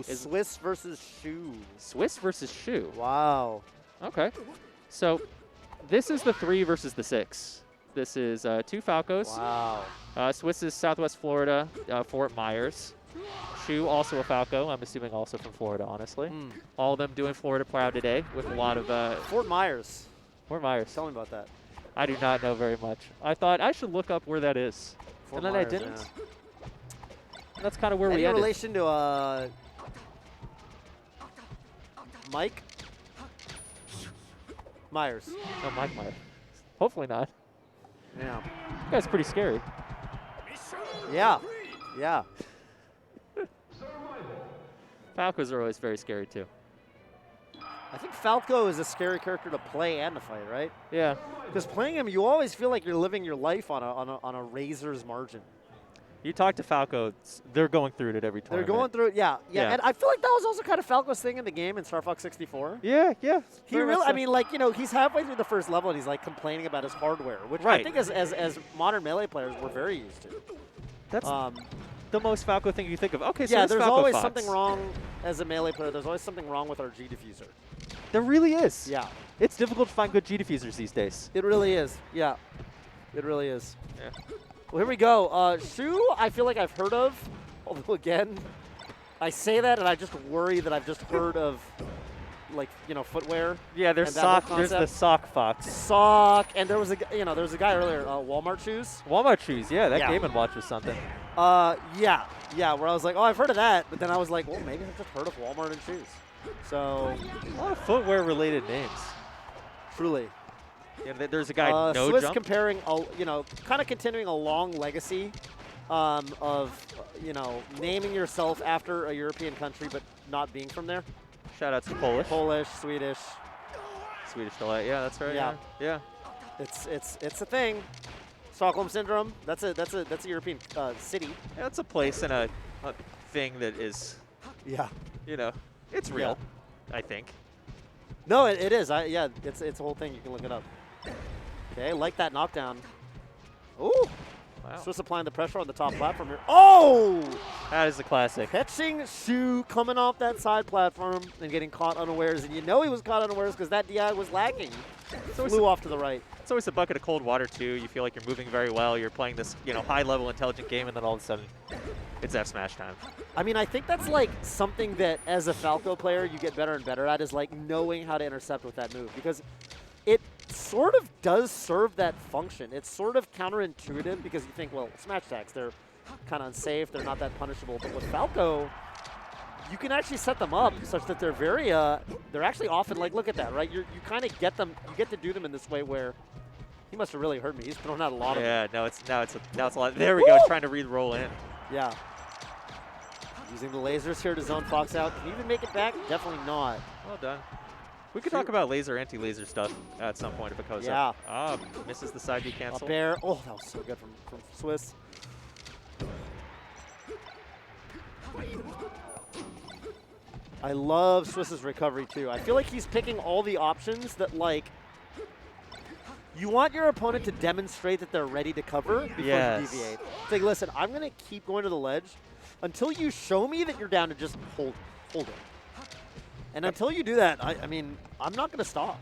Swiss versus Shu. Swiss versus Shu. Wow. Okay. So this is the 3 versus the 6. This is 2 Falcos. Wow. Swiss is Southwest Florida, Fort Myers. Shu, also a Falco. I'm assuming also from Florida, honestly. All of them doing Florida proud today with a lot of... Fort Myers. Fort Myers. Tell me about that. I do not know very much. I thought I should look up where that is. Fort and then Myers, I didn't. Yeah. That's kind of where Any we ended. relation to Mike Myers? No, Mike Myers. Hopefully not. Yeah. That guy's pretty scary. Yeah. Yeah. Falcos are always very scary, too. I think Falco is a scary character to play and to fight, right? Yeah. Because playing him, you always feel like you're living your life on a razor's margin. You talk to Falco, they're going through it at every tournament. They're going through it, yeah. Yeah. And I feel like that was also kind of Falco's thing in the game in Star Fox 64. Yeah, yeah. He really, I mean, like, you know, he's halfway through the first level and he's like complaining about his hardware, which I think as modern Melee players we're very used to. That's the most Falco thing you think of. Okay, so yeah, it's there's Falco always Fox. something wrong as a Melee player. There's always something wrong with our G diffuser. There really is. Yeah. It's difficult to find good G diffusers these days. It really is. Yeah. It really is. Yeah. Well, here we go. Shu, I feel like I've heard of. Although, again, I say that and I just worry that I've just heard of, like, you know, footwear. Yeah, there's and that whole sock. There's the concept. sock fox. Sock, and there was a, you know, there was a guy earlier, Walmart shoes. Walmart shoes. Yeah, that Yeah. Game & Watch was something. Yeah, where I was like, oh, I've heard of that, but then I was like, well, maybe I've just heard of Walmart and shoes. So, A lot of footwear-related names. truly. Yeah, there's a guy, No Swiss Jump. comparing, you know, kind of continuing a long legacy of, you know, naming yourself after a European country but not being from there. Shout out to Polish. Polish, Swedish. Swedish delight. Yeah, that's right. Yeah. Yeah. It's a thing. Stockholm syndrome. That's a European city. Yeah, it's a place and a thing that is, Yeah. you know, it's real. I think. No, it is. Yeah, it's a whole thing. You can look it up. Okay, like that knockdown. Ooh. Wow. Swiss applying the pressure on the top platform here. Oh! That is a classic. Catching Shu coming off that side platform and getting caught unawares. And you know he was caught unawares because that DI was lagging. Flew off to the right. It's always a bucket of cold water, too. You feel like you're moving very well. You're playing this, you know, high-level intelligent game, and then all of a sudden, it's F smash time. I mean, I think that's like something that as a Falco player you get better and better at is like knowing how to intercept with that move because it sort of does serve that function. It's sort of counterintuitive because you think, well, smash attacks, they're kind of unsafe, they're not that punishable. But with Falco, you can actually set them up such that they're very, they're actually often like, look at that, right? You kind of get them, you get to do them in this way where he must have really hurt me. He's thrown out a lot of them. Yeah, now it's a lot. There we go, trying to re-roll in. Yeah. Using the lasers here to zone Fox out. Can he even make it back? Definitely not. Well done. We could talk about laser, anti-laser stuff at some point if it goes Yeah. up. Ah, misses the side B cancel. Up air. Oh, that was so good from Swiss. I love Swiss's recovery too. I feel like he's picking all the options that like you want your opponent to demonstrate that they're ready to cover before you deviate. It's like, listen, I'm going to keep going to the ledge until you show me that you're down to just hold it. And until you do that, I mean, I'm not going to stop.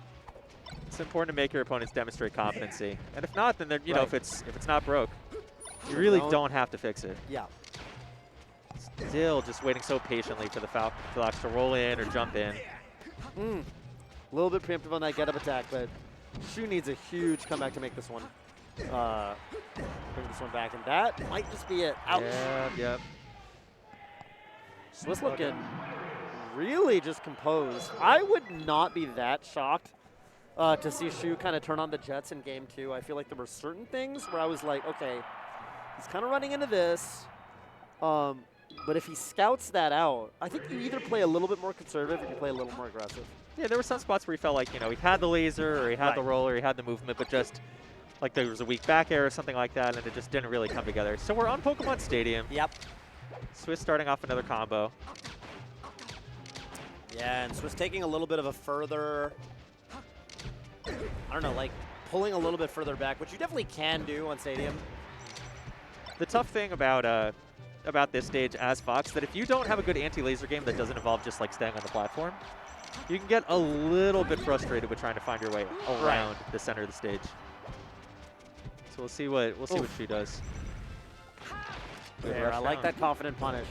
It's important to make your opponents demonstrate competency, and if not, then they're, you know, if it's not broke, you really don't have to fix it. Yeah. Still just waiting so patiently for the Falcons to roll in or jump in. A little bit preemptive on that get-up attack, but Shu needs a huge comeback to make this one. Bring this one back, and that might just be it. Ouch. Yeah. Swiss looking really just composed. I would not be that shocked to see Shu kind of turn on the jets in game 2. I feel like there were certain things where I was like, okay, he's kind of running into this. But if he scouts that out, I think you either play a little bit more conservative or you play a little more aggressive. Yeah, there were some spots where he felt like, you know, he had the laser or he had the roller, he had the movement, but just like there was a weak back air or something like that, and it just didn't really come together. So we're on Pokemon Stadium. Yep. Swiss starting off another combo. Yeah, and Swiss taking a little bit of a further, I don't know, like pulling a little bit further back, which you definitely can do on Stadium. The tough thing about about this stage as Fox that if you don't have a good anti-laser game that doesn't involve just like staying on the platform, you can get a little bit frustrated with trying to find your way around the center of the stage. So we'll see what Shu does. Good There, rush I like down. that confident punish.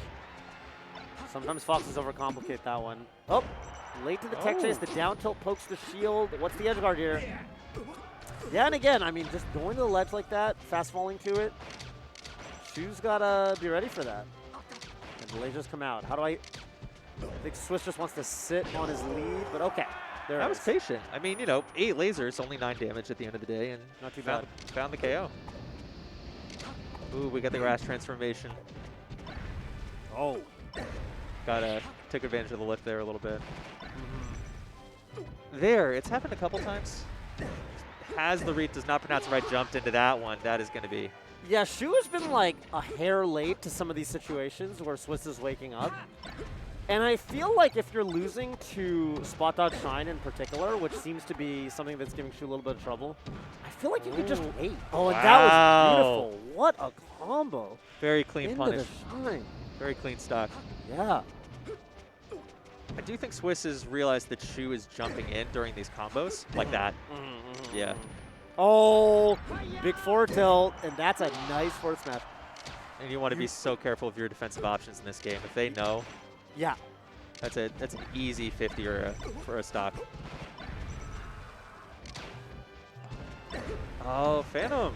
Sometimes Foxes overcomplicate that one. Oh, late to the tech chase. The down tilt pokes the shield. What's the edge guard here? Yeah, and again, I mean, just going to the ledge like that, fast falling to it. Shu's gotta be ready for that. And the lasers come out. How do I think Swiss just wants to sit on his lead, but okay. There That it was is. patient. I mean, you know, 8 lasers, only 9 damage at the end of the day, and Not too found, found the KO. Ooh, we got the Rash transformation. Oh. Took advantage of the lift there a little bit. There, it's happened a couple times. Has the read, does not pronounce the right, jumped into that one. That is going to be. Yeah, Shu has been like a hair late to some of these situations where Swiss is waking up. And I feel like if you're losing to Spot Dodge Shine in particular, which seems to be something that's giving Shu a little bit of trouble, I feel like you could just wait. Oh, and that was beautiful. What a combo. Very clean Into punish. the Shine. Very clean stock. Yeah. I do think Swiss has realized that Shu is jumping in during these combos like that. Yeah. Oh, big forward tilt, and that's a nice forward smash. And you want to be so careful of your defensive options in this game. If they know, Yeah. that's an easy 50 for a stock. Oh, Phantom.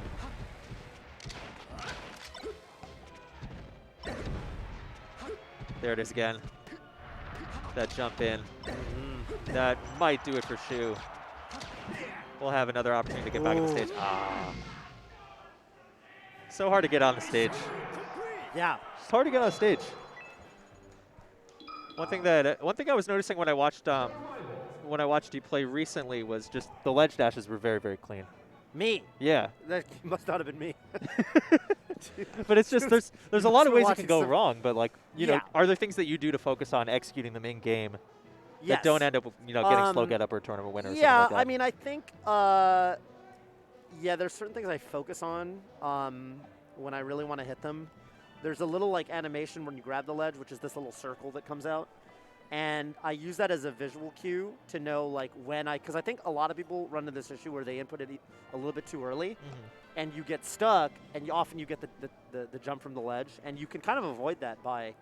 There it is again. That jump in. That might do it for Shu. We'll have another opportunity to get back on the stage. Ah. So hard to get on the stage. Yeah. It's hard to get on stage. One thing I was noticing when I watched you play recently was just the ledge dashes were very, very clean. Me. Yeah. That must not have been me. But it's just there's a lot of Still ways it watching can go some- wrong, but like, you know, Yeah. are there things that you do to focus on executing them in game Yes. that don't end up, you know, getting slow Um, get up or tournament winner or Yeah, something like that? I mean, I think, yeah, there's certain things I focus on when I really want to hit them. There's a little like animation when you grab the ledge, which is this little circle that comes out. And I use that as a visual cue to know like when because I think a lot of people run into this issue where they input it a little bit too early and you get stuck and often you get the jump from the ledge and you can kind of avoid that by,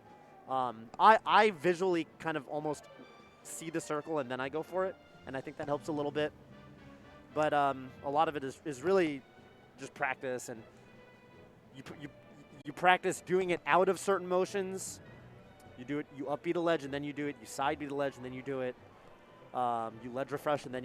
I visually kind of almost see the circle and then I go for it. And I think that helps a little bit. But a lot of it is really just practice and you practice doing it out of certain motions. You do it, you up beat a ledge and then you do it, you side beat a ledge and then you do it, you ledge refresh and then you